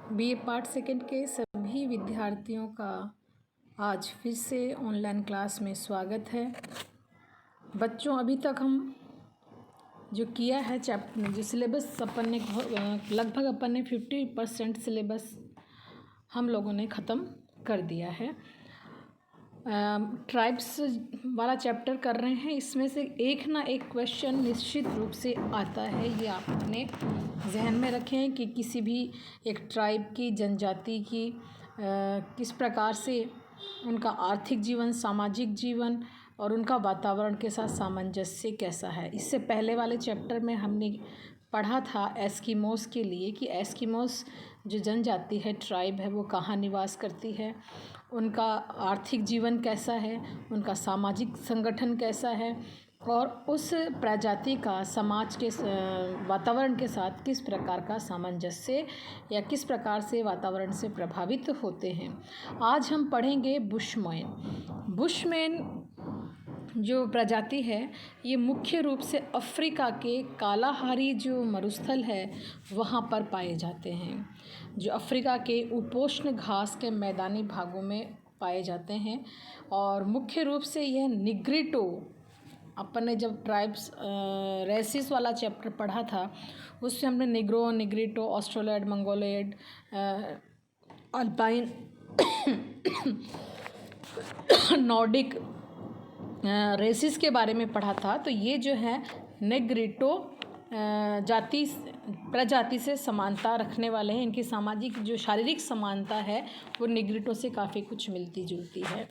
BA part second के सभी विद्यार्थियों का आज फिर से ऑनलाइन क्लास में स्वागत है। बच्चों, अभी तक हम जो किया है जो सिलेबस अपन ने लगभग 50% सिलेबस हम लोगों ने ख़त्म कर दिया है। ट्राइब्स वाला चैप्टर कर रहे हैं। इसमें से एक ना एक क्वेश्चन निश्चित रूप से आता है। ये आप अपने जहन में रखें कि किसी भी एक ट्राइब की, जनजाति की किस प्रकार से उनका आर्थिक जीवन, सामाजिक जीवन और उनका वातावरण के साथ सामंजस्य कैसा है। इससे पहले वाले चैप्टर में हमने पढ़ा था एस्किमोस के लिए कि एस्किमोस जो जनजाति है, ट्राइब है, वो कहाँ निवास करती है, उनका आर्थिक जीवन कैसा है, उनका सामाजिक संगठन कैसा है और उस प्रजाति का समाज के वातावरण के साथ किस प्रकार का सामंजस्य या किस प्रकार से वातावरण से प्रभावित होते हैं। आज हम पढ़ेंगे बुशमैन। बुशमैन जो प्रजाति है ये मुख्य रूप से अफ्रीका के कालाहारी जो मरुस्थल है वहाँ पर पाए जाते हैं, जो अफ्रीका के उपोष्ण घास के मैदानी भागों में पाए जाते हैं। और मुख्य रूप से यह निग्रिटो, अपन ने जब ट्राइब्स रेसिस वाला चैप्टर पढ़ा था उससे हमने Negro, Negrito, Australoid, Mongoloid, Alpine, Nordic races के बारे में पढ़ा था। तो ये जो है नेग्रिटो प्रजाति से समानता रखने वाले हैं। इनकी सामाजिक जो शारीरिक समानता है वो निग्रिटो से काफ़ी कुछ मिलती जुलती है।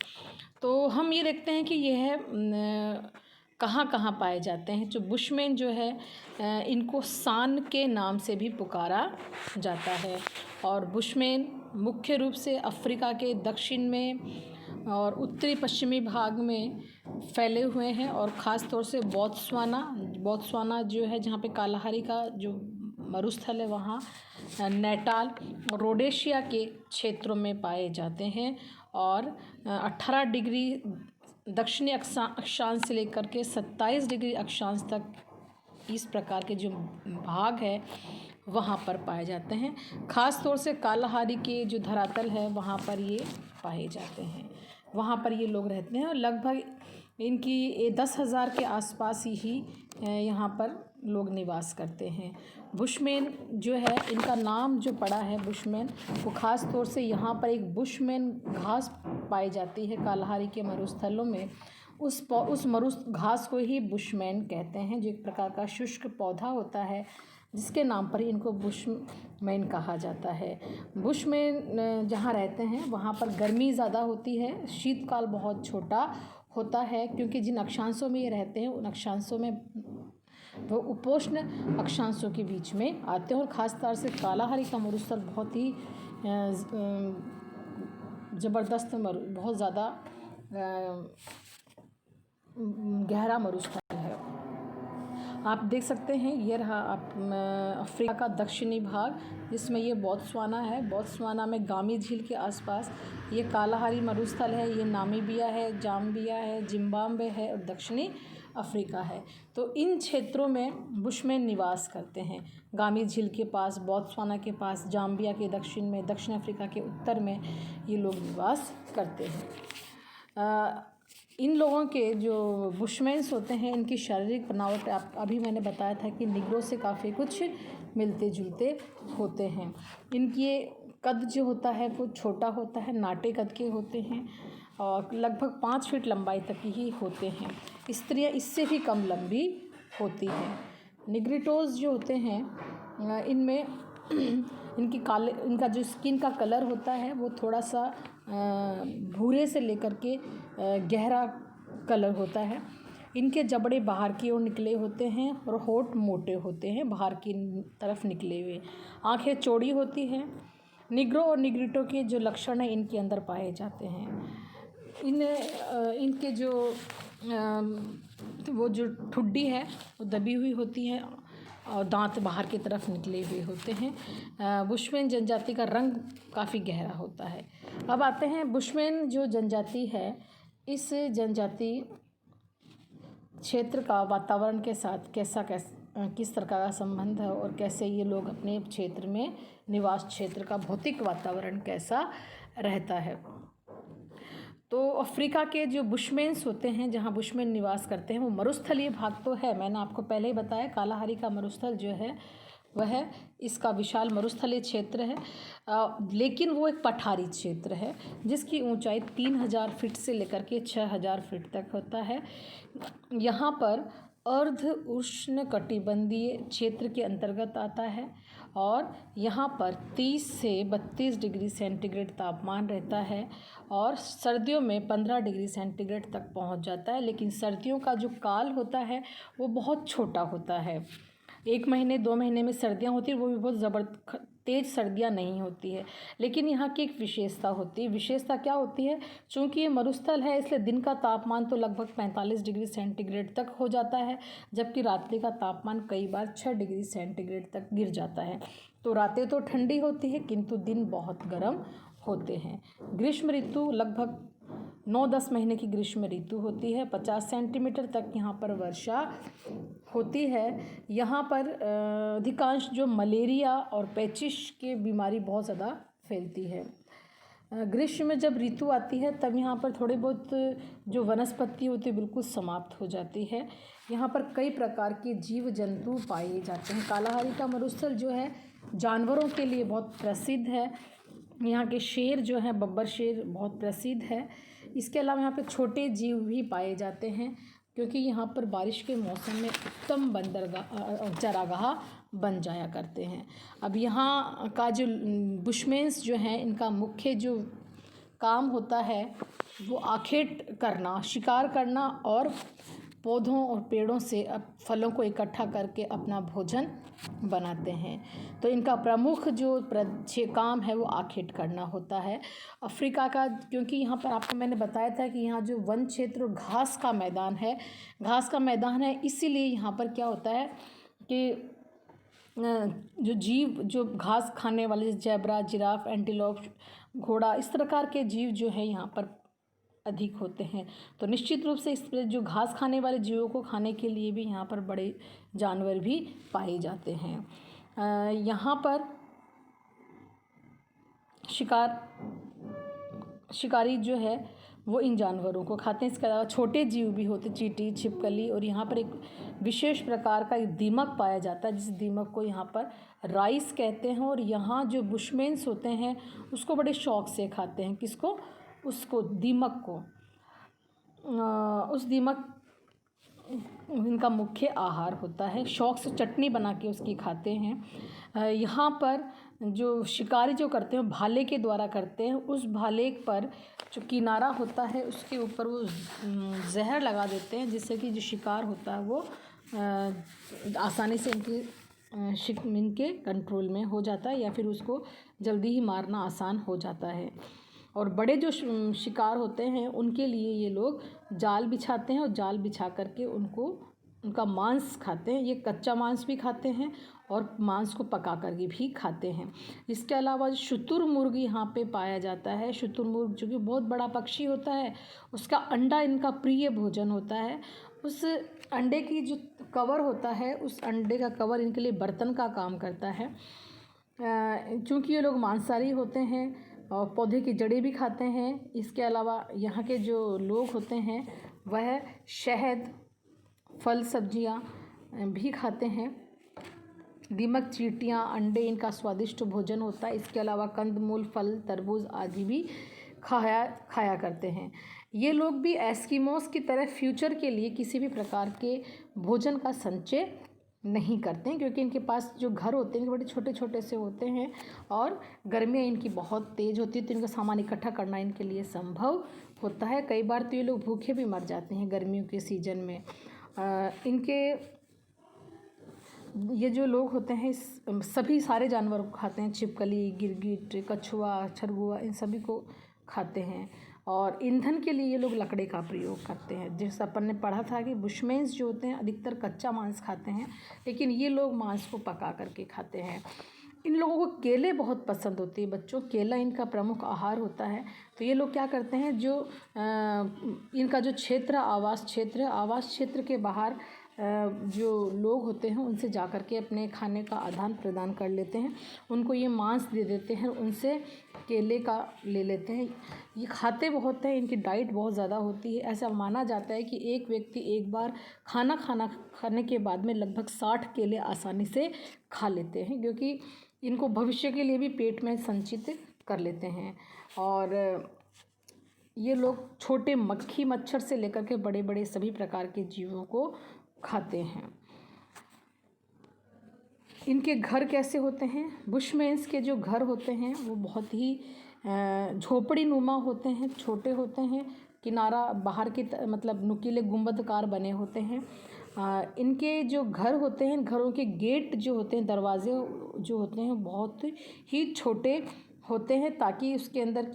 तो हम ये देखते हैं कि यह कहाँ कहाँ पाए जाते हैं। जो बुशमैन जो है इनको सान के नाम से भी पुकारा जाता है। और बुशमैन मुख्य रूप से अफ्रीका के दक्षिण में और उत्तरी पश्चिमी भाग में फैले हुए हैं और ख़ास तौर से बोत्सवाना जो है, जहाँ पे कालाहारी का जो मरुस्थल है, वहाँ नेटाल और रोडेशिया के क्षेत्रों में पाए जाते हैं। और 18 डिग्री दक्षिणी अक्षांश से लेकर के 27 डिग्री अक्षांश तक इस प्रकार के जो भाग है वहाँ पर पाए जाते हैं। ख़ास तौर से कालाहारी के जो धरातल है वहाँ पर ये पाए जाते हैं, वहाँ पर ये लोग रहते हैं। और लगभग इनकी 10,000 के आसपास ही यहाँ पर लोग निवास करते हैं। बुशमैन जो है, इनका नाम जो पड़ा है बुशमैन, वो ख़ास तौर से यहाँ पर एक बुशमैन घास पाई जाती है कालाहारी के मरुस्थलों में। उस घास को ही बुशमैन कहते हैं, जो एक प्रकार का शुष्क पौधा होता है जिसके नाम पर इनको बुशमैन कहा जाता है। बुशमैन जहाँ रहते हैं वहाँ पर गर्मी ज़्यादा होती है, शीतकाल बहुत छोटा होता है, क्योंकि जिन अक्षांशों में ये रहते हैं उन अक्षांशों में वो उपोष्ण अक्षांशों के बीच में आते हैं। और ख़ास तौर से कालाहारी का मरुस्थल बहुत ही ज़बरदस्त बहुत ज़्यादा गहरा मरुस्थल है। आप देख सकते हैं ये रहा अफ्रीका का दक्षिणी भाग, जिसमें ये बोत्सवाना है। बोत्सवाना में गामी झील के आसपास ये कालाहारी मरुस्थल है। ये नामीबिया है, जाम्बिया है, जिम्बाब्वे है और दक्षिणी अफ्रीका है। तो इन क्षेत्रों में बुशमैन निवास करते हैं। गामी झील के पास, बोत्सवाना के पास, जाम्बिया के दक्षिण में, दक्षिण अफ्रीका के उत्तर में ये लोग निवास करते हैं। इन लोगों के जो बुशमैन्स होते हैं, इनकी शारीरिक बनावट अभी मैंने बताया था कि निग्रो से काफ़ी कुछ मिलते जुलते होते हैं। इनकी कद जो होता है वो छोटा होता है, नाटे कद के होते हैं और लगभग 5 फीट लंबाई तक ही होते हैं। स्त्रियाँ इससे भी कम लंबी होती हैं। निग्रिटोज जो होते हैं इनमें इनका जो स्किन का कलर होता है वो थोड़ा सा भूरे से लेकर के गहरा कलर होता है। इनके जबड़े बाहर की ओर निकले होते हैं और होंठ मोटे होते हैं, बाहर की तरफ निकले हुए। आंखें चौड़ी होती हैं। निग्रो और निग्रिटो के जो लक्षण हैं इनके अंदर पाए जाते हैं। इनके जो वो जो ठुड्डी है वो दबी हुई होती है और दांत बाहर की तरफ निकले हुए होते हैं। बुशमैन जनजाति का रंग काफ़ी गहरा होता है। अब आते हैं बुशमैन जो जनजाति है, इस जनजाति क्षेत्र का वातावरण के साथ किस प्रकार का संबंध है और कैसे ये लोग अपने क्षेत्र में निवास क्षेत्र का भौतिक वातावरण कैसा रहता है। तो अफ्रीका के जो बुशमैन्स होते हैं, जहाँ बुशमैन निवास करते हैं, वो मरुस्थलीय भाग तो है, मैंने आपको पहले ही बताया कालाहारी का मरुस्थल जो है वह इसका विशाल मरुस्थलीय क्षेत्र है, लेकिन वो एक पठारी क्षेत्र है जिसकी ऊंचाई 3000 फीट से लेकर के 6000 फीट तक होता है। यहाँ पर अर्ध उष्णकटिबंधीय क्षेत्र के अंतर्गत आता है और यहाँ पर 30 से 32 डिग्री सेंटीग्रेड तापमान रहता है और सर्दियों में 15 डिग्री सेंटीग्रेड तक पहुँच जाता है। लेकिन सर्दियों का जो काल होता है वो बहुत छोटा होता है, 1 महीने 2 महीने में सर्दियाँ होती है, वो भी बहुत तेज़ सर्दियाँ नहीं होती है। लेकिन यहाँ की एक विशेषता होती है, विशेषता क्या होती है, चूँकि ये मरुस्थल है इसलिए दिन का तापमान तो लगभग 45 डिग्री सेंटीग्रेड तक हो जाता है, जबकि रात्रि का तापमान कई बार 6 डिग्री सेंटीग्रेड तक गिर जाता है। तो रातें तो ठंडी होती है किंतु दिन बहुत गर्म होते हैं। ग्रीष्म ऋतु लगभग 9-10 महीने की ग्रीष्म ऋतु होती है, 50 सेंटीमीटर तक यहाँ पर वर्षा होती है। यहाँ पर अधिकांश जो मलेरिया और पेचिश की बीमारी बहुत ज़्यादा फैलती है। ग्रीष्म में जब ऋतु आती है तब यहाँ पर थोड़े बहुत जो वनस्पति होती है बिल्कुल समाप्त हो जाती है। यहाँ पर कई प्रकार के जीव जंतु पाए जाते हैं। कालाहारी का मरुस्थल जो है जानवरों के लिए बहुत प्रसिद्ध है। यहाँ के शेर जो है, बब्बर शेर बहुत प्रसिद्ध है। इसके अलावा यहाँ पे छोटे जीव भी पाए जाते हैं क्योंकि यहाँ पर बारिश के मौसम में उत्तम बंदरगाह चरागाह बन जाया करते हैं। अब यहाँ का जो बुशमैन्स जो हैं इनका मुख्य जो काम होता है वो आखेट करना, शिकार करना और पौधों और पेड़ों से फलों को इकट्ठा करके अपना भोजन बनाते हैं। तो इनका प्रमुख जो काम है वो आखेट करना होता है। अफ्रीका का, क्योंकि यहाँ पर आपको मैंने बताया था कि यहाँ जो वन क्षेत्र घास का मैदान है, इसीलिए यहाँ पर क्या होता है कि जो जीव जो घास खाने वाले ज़ेब्रा, जिराफ, एंटीलोप, घोड़ा, इस प्रकार के जीव जो है यहाँ पर अधिक होते हैं। तो निश्चित रूप से इस जो घास खाने वाले जीवों को खाने के लिए भी यहाँ पर बड़े जानवर भी पाए जाते हैं। यहाँ पर शिकारी जो है वो इन जानवरों को खाते हैं। इसके अलावा छोटे जीव भी होते, चींटी, छिपकली, और यहाँ पर एक विशेष प्रकार का एक दीमक पाया जाता है जिस दीमक को यहाँ पर राइस कहते हैं। और यहाँ जो बुशमैन्स होते हैं उसको बड़े शौक से खाते हैं। किसको? उसको, दीमक को। उस दीमक इनका मुख्य आहार होता है। शौक से चटनी बना के उसकी खाते हैं। यहाँ पर जो शिकारी जो करते हैं भाले के द्वारा करते हैं। उस भाले पर जो किनारा होता है उसके ऊपर वो जहर लगा देते हैं जिससे कि जो शिकार होता है वो आसानी से इनके कंट्रोल में हो जाता है या फिर उसको जल्दी ही मारना आसान हो जाता है। और बड़े जो शिकार होते हैं उनके लिए ये लोग जाल बिछाते हैं और जाल बिछा करके उनका मांस खाते हैं। ये कच्चा मांस भी खाते हैं और मांस को पका करके भी खाते हैं। इसके अलावा शुतुरमुर्ग यहाँ पे पाया जाता है। शुतुरमुर्ग जो कि बहुत बड़ा पक्षी होता है, उसका अंडा इनका प्रिय भोजन होता है। उस अंडे की जो कवर होता है, उस अंडे का कवर इनके लिए बर्तन का काम करता है। चूँकि ये लोग मांसाहारी होते हैं और पौधे की जड़ें भी खाते हैं। इसके अलावा यहाँ के जो लोग होते हैं वह शहद, फल, सब्जियाँ भी खाते हैं। दीमक, चींटियाँ, अंडे इनका स्वादिष्ट भोजन होता है। इसके अलावा कंदमूल, फल, तरबूज आदि भी खाया करते हैं। ये लोग भी एस्किमोस की तरह फ्यूचर के लिए किसी भी प्रकार के भोजन का संचय नहीं करते हैं क्योंकि इनके पास जो घर होते हैं बड़े छोटे छोटे से होते हैं और गर्मियाँ इनकी बहुत तेज़ होती है तो इनका सामान इकट्ठा करना इनके लिए संभव होता है। कई बार तो ये लोग भूखे भी मर जाते हैं गर्मियों के सीजन में। ये जो लोग होते हैं सभी सारे जानवरों को खाते हैं। छिपकली, गिरगिट, कछुआ, खरगोश, इन सभी को खाते हैं। और ईंधन के लिए ये लोग लकड़ी का प्रयोग करते हैं। जैसे अपन ने पढ़ा था कि बुशमैन्स जो होते हैं अधिकतर कच्चा मांस खाते हैं, लेकिन ये लोग मांस को पका करके खाते हैं। इन लोगों को केले बहुत पसंद होती है बच्चों, केला इनका प्रमुख आहार होता है। तो ये लोग क्या करते हैं, जो इनका जो क्षेत्र आवास क्षेत्र के बाहर जो लोग होते हैं उनसे जा कर के अपने खाने का आदान प्रदान कर लेते हैं, उनको ये मांस दे देते हैं, उनसे केले का ले लेते हैं। ये खाते बहुत हैं, इनकी डाइट बहुत ज़्यादा होती है। ऐसा माना जाता है कि एक व्यक्ति एक बार खाने के बाद में लगभग 60 केले आसानी से खा लेते हैं, क्योंकि इनको भविष्य के लिए भी पेट में संचित कर लेते हैं। और ये लोग छोटे मक्खी मच्छर से लेकर के बड़े बड़े सभी प्रकार के जीवों को खाते हैं। इनके घर कैसे होते हैं? बुशमैन्स के जो घर होते हैं वो बहुत ही झोपड़ी नुमा होते हैं, छोटे होते हैं, किनारा बाहर की मतलब नुकीले गुंबदकार बने होते हैं। इनके जो घर होते हैं, घरों के गेट जो होते हैं, दरवाजे जो होते हैं बहुत ही छोटे होते हैं, ताकि उसके अंदर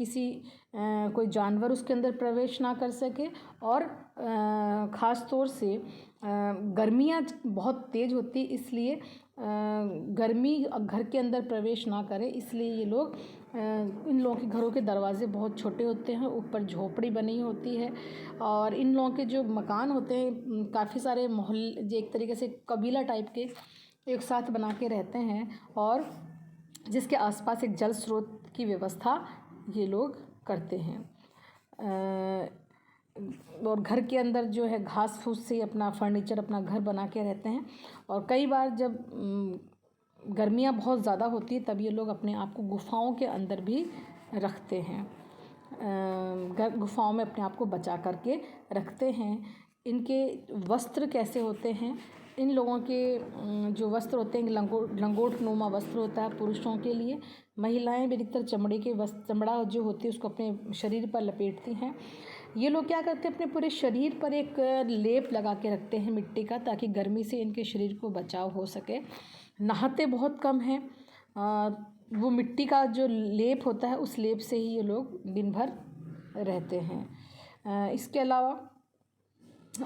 कोई जानवर उसके अंदर प्रवेश ना कर सके। और ख़ास तौर से गर्मियाँ बहुत तेज़ होती, इसलिए गर्मी घर के अंदर प्रवेश ना करे, इसलिए ये लोग इन लोगों के घरों के दरवाजे बहुत छोटे होते हैं, ऊपर झोपड़ी बनी होती है। और इन लोगों के जो मकान होते हैं काफ़ी सारे मोहल्ले, जो एक तरीके से कबीला टाइप के एक साथ बना के रहते हैं, और जिसके आसपास एक जल स्रोत की व्यवस्था ये लोग करते हैं। और घर के अंदर जो है घास फूस से अपना फर्नीचर, अपना घर बना के रहते हैं। और कई बार जब गर्मियाँ बहुत ज़्यादा होती है तब ये लोग अपने आप को गुफाओं के अंदर भी रखते हैं, गुफाओं में अपने आप को बचा करके रखते हैं। इनके वस्त्र कैसे होते हैं? इन लोगों के जो वस्त्र होते हैं लंगोट नुमा वस्त्र होता है पुरुषों के लिए। महिलाएं भी अधिकतर चमड़ा जो होती है उसको अपने शरीर पर लपेटती हैं। ये लोग क्या करते हैं, अपने पूरे शरीर पर एक लेप लगा के रखते हैं मिट्टी का, ताकि गर्मी से इनके शरीर को बचाव हो सके। नहाते बहुत कम हैं, वो मिट्टी का जो लेप होता है उस लेप से ही ये लोग दिन भर रहते हैं। इसके अलावा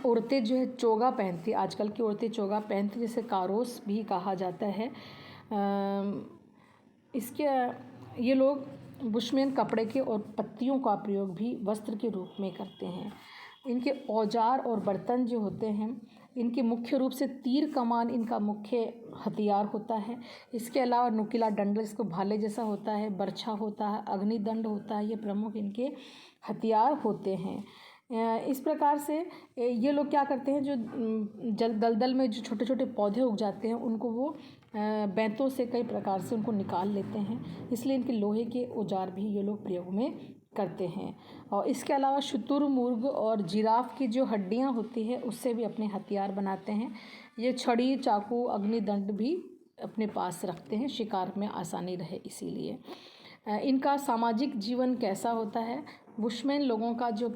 औरतें जो है चोगा पहनती, आजकल की औरतें चोगा पहनती, जिसे कारोस भी कहा जाता है। ये लोग बुशमैन कपड़े के और पत्तियों का प्रयोग भी वस्त्र के रूप में करते हैं। इनके औजार और बर्तन जो होते हैं, इनके मुख्य रूप से तीर कमान इनका मुख्य हथियार होता है। इसके अलावा नुकीला डंडा, इसको भाले जैसा होता है, बर्छा होता है, अग्निदंड होता है, ये प्रमुख इनके हथियार होते हैं। इस प्रकार से ये लोग क्या करते हैं, जो दलदल में जो छोटे छोटे पौधे उग जाते हैं उनको वो बैंतों से कई प्रकार से उनको निकाल लेते हैं, इसलिए इनके लोहे के औजार भी ये लोग प्रयोग में करते हैं। और इसके अलावा शुतुरमुर्ग और जिराफ की जो हड्डियां होती है उससे भी अपने हथियार बनाते हैं। ये छड़ी, चाकू, अग्निदंड भी अपने पास रखते हैं, शिकार में आसानी रहे इसीलिए। इनका सामाजिक जीवन कैसा होता है? बुशमैन लोग जो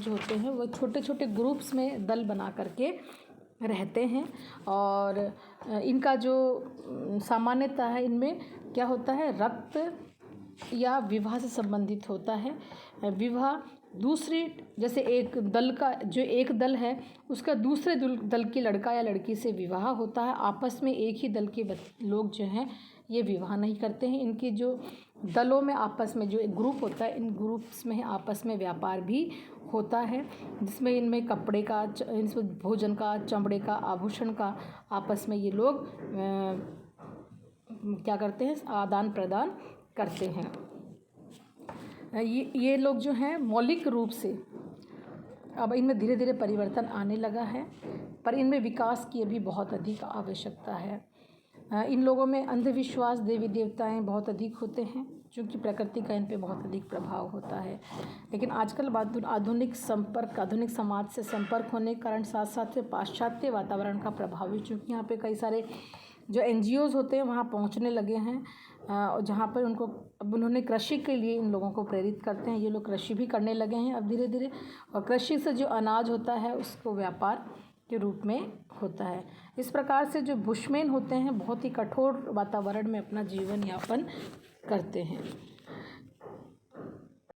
होते हैं वो छोटे छोटे ग्रुप्स में दल बना करके रहते हैं। और इनका जो सामान्यता है, इनमें क्या होता है, रक्त या विवाह से संबंधित होता है। विवाह दूसरी, जैसे एक दल है उसका दूसरे दल के लड़का या लड़की से विवाह होता है। आपस में एक ही दल के लोग जो हैं ये विवाह नहीं करते हैं। इनकी जो दलों में आपस में जो एक ग्रुप होता है, इन ग्रुप्स में आपस में व्यापार भी होता है, जिसमें इनमें कपड़े का, इसमें भोजन का, चमड़े का, आभूषण का आपस में ये लोग क्या करते हैं, आदान प्रदान करते हैं। ये लोग जो हैं मौलिक रूप से, अब इनमें धीरे धीरे परिवर्तन आने लगा है, पर इनमें विकास की अभी बहुत अधिक आवश्यकता है। इन लोगों में अंधविश्वास, देवी देवताएं बहुत अधिक होते हैं, क्योंकि प्रकृति का इन पे बहुत अधिक प्रभाव होता है। लेकिन आजकल आधुनिक समाज से संपर्क होने के कारण साथ साथ पाश्चात्य वातावरण का प्रभाव भी, चूँकि यहाँ पे कई सारे जो NGOs होते हैं वहाँ पहुँचने लगे हैं, जहाँ पर उन्होंने कृषि के लिए इन लोगों को प्रेरित करते हैं। ये लोग कृषि भी करने लगे हैं अब धीरे धीरे, और कृषि से जो अनाज होता है उसको व्यापार के रूप में होता है। इस प्रकार से जो बुशमैन होते हैं बहुत ही कठोर वातावरण में अपना जीवन यापन करते हैं।